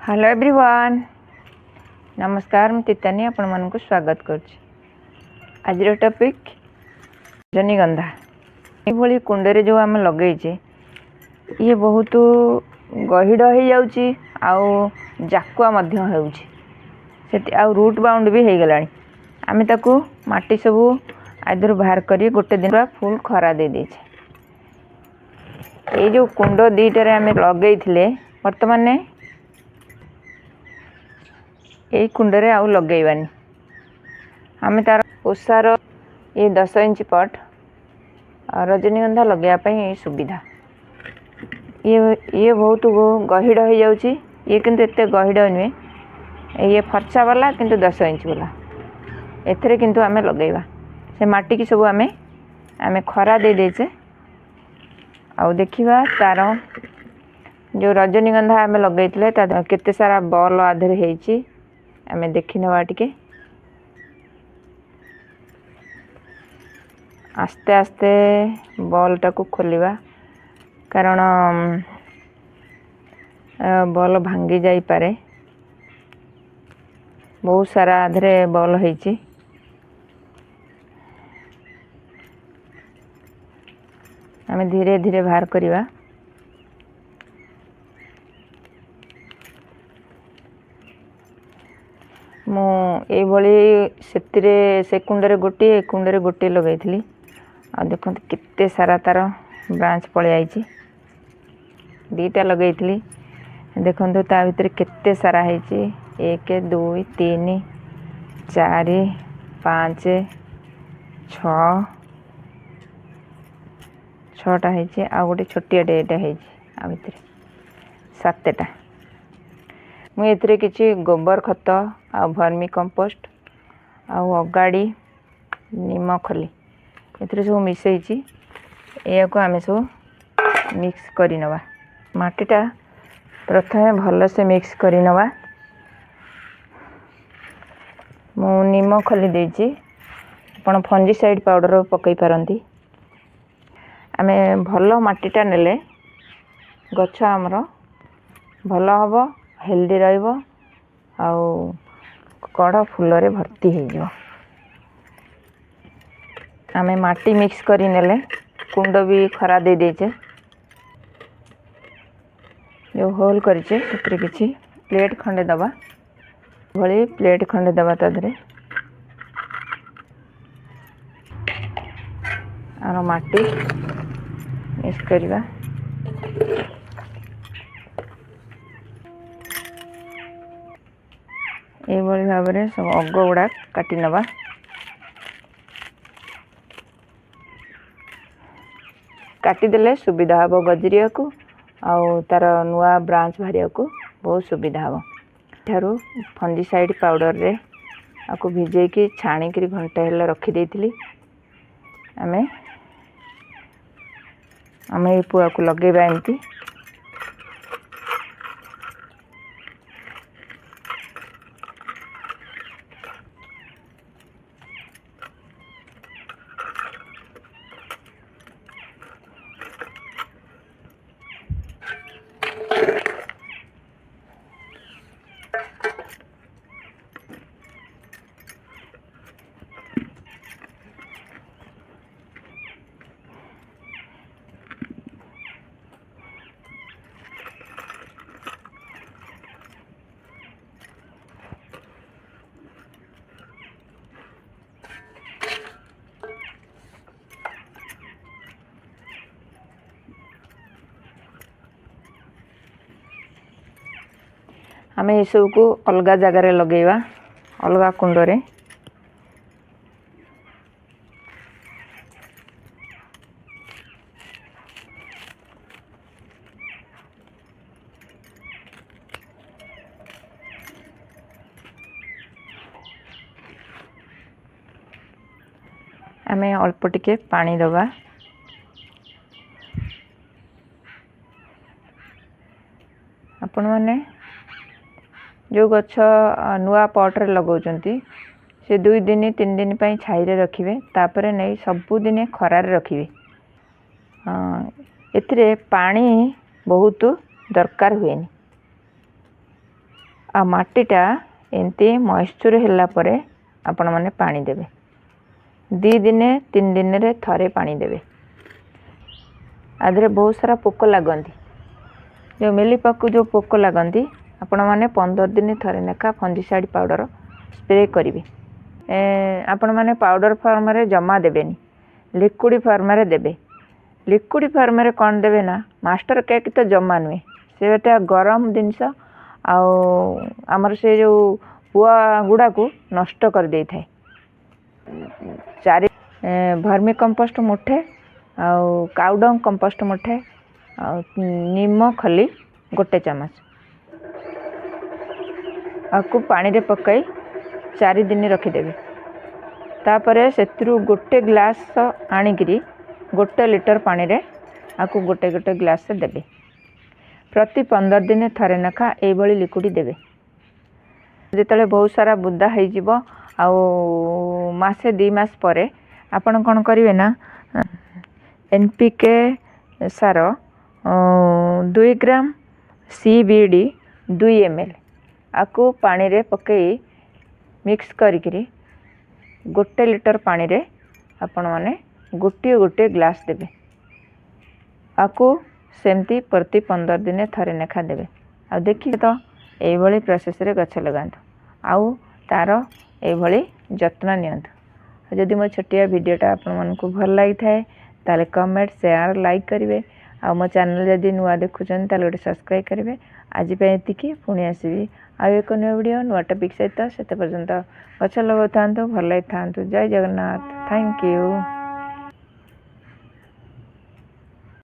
Hello everyone नमस्कार मैं तीतानी आपण मानक स्वागत करुच्ची। आज टॉपिक रजनीगंधा ये कुंडे जो आम लगेचे ये बहुत गहिड़ हो जाउची आउ जाकुआ मध्य होउची सेति आउ रूट बाउंड भी हो गलानी। आमे ताकू माटी सबू आदर बाहर करी गोटे दिन फुल खरा दे देछे। ये जो कुंड दीटारे आमे लगेइथिले वर्तमान यही कुंडरे आउ लगेबानी आमे तार ओसार ये 10 इंच पट रजनीगंधा लगेया सुविधा। ये बहुत गहिड़ हो जाउची। ये किंतु एते गहिड़ नुहे, ये फर्चा वाला किंतु 10 इंच वाला एथरे किंतु आमे लगेबा से माटी की सब आमे खरा दे देचे। आउ देखिबा तार जो रजनीगंधा आमे लगेइतले ता केते सारा बॉल आधरे हेची आमे देखि नवा टिके। आस्ते आस्ते बॉल टाकू खोलिबा कारण बॉल भांगी जाई पारे। बहुत सारा आधरे बॉल हेची। आमे धीरे धीरे बाहर करिबा। मु से कुंडरे गोटे लगेइथली आ देखंत केते सारा तार ब्रांच पळे आइची। दीटा लगेइथली देखंत ता भितर केते सारा हेची 1 2 3 4 5 6 6टा हेची आ गोटे छोटिया डेटा हेची आ भितर 7टा। मु एथरे किछि गोबर खत आ वर्मी कंपोस्ट आ अगाड़ी नीम खली एथरे सब मिसैची। या को आमे सब मिक्स करि नवा। माटीटा प्रथमे भल से मिक्स करि नवा। मु नीम खली देची, आपण फंजीसाइड पाउडर पकई पारंती। आमे भल माटीटा नेले गछ हमरो भल हबो, हेल्दी रहइबो आउ कड़ फूल रे भर्ती हो जाओ। आमे माटी मिक्स करी नेले कुंड भी खरा दे देचे। जो होल करिचे सेतरे किछि प्लेट खंडे दबा भली प्लेट खंडे दबा तादरे आरो माटी मिक्स करिबा। ये भाव में सब अग गुड़ा काटी नवा। काटिदेले सुविधा हम गजरिया को आउ तार नुआ ब्रांच बाहरिया को बहुत सुविधा हम। ठारू फंजीसाइड पाउडर रे आपको भिजे की छाणी करी घंटा हेला रखी देइथिली। आमे आमे पुआ को लगेबा एंती। आमे ये सब को अलगा जगार लगेवा अलगा कुंडरे। आमे अल्प टिके पानी दबा। आपण माने जो गछ नुआ पट्रे लगाउछंती से 2 दिन 3 दिन पई छाई रे रखिबे, तापरे नै सबु दिने खरार रखिबे। एथरे पानी बहुत दरकार हुएनी। आ माटीटा एमती मॉइस्चर होला परे आपण माने पानी देबे 2 दिने 3 दिन रे थरे पानी देबे। आधरे बहुत सारा पोक लगती जो मिलीपक जो पोक लगती आपण माने 15 दिन थरे नेखा फंजीसाइड पाउडर स्प्रे करेंगे। आपण माने पाउडर फॉर्म रे जमा देबेनी लिक्विड फॉर्म रे देबे। लिक्विड फॉर्म रे कौन देबे ना मास्टर केक तो जमा नुहे से गरम जिनस आमर से जो पुआ गुड़ा को नष्ट कर दे थाए। 4 भर्मी compost Muthe cow dung compost Muthe नीम खली गोटे चमच आपको पानी रे पकाई 4 दिन रखिदेवे। तापर से गोटे ग्लास आणिकी 1 लीटर पानी रे आपको गोटे गोटे ग्लास देवे। प्रति 15 दिन थरे नेखा ये लिक्विड देवे। जिते बहुत सारा बुदा होसे 2 मास पर आपण कौन करेंगे ना एनपीके सार 2 ग्राम CBD 2 ml आपको पानी रे पकई मिक्स करी 1 लीटर पानी रे आपण माने गोटे गोटे ग्लास देवे। आपको सेमती प्रति 15 दिन थरे नेखा देवे। आ देखिए तो ये प्रोसेस रे गछ लगातु आउ तार ये जत्न नियंतु। जदि मो छोटिया वीडियोटा आपण मानकु भल लगी थाए ताले कमेंट शेयर लाइक करेंगे। आ मो चैनल जदि नुआ देखुचन ताले गोटे सब्सक्राइब करेंगे। आज ये पुणी आसबि आ एक न्यू वीडियो नुआ टॉपिक सहित से पर्यंत गछ लगाता भल लगी था। जय जगन्नाथ। Thank you.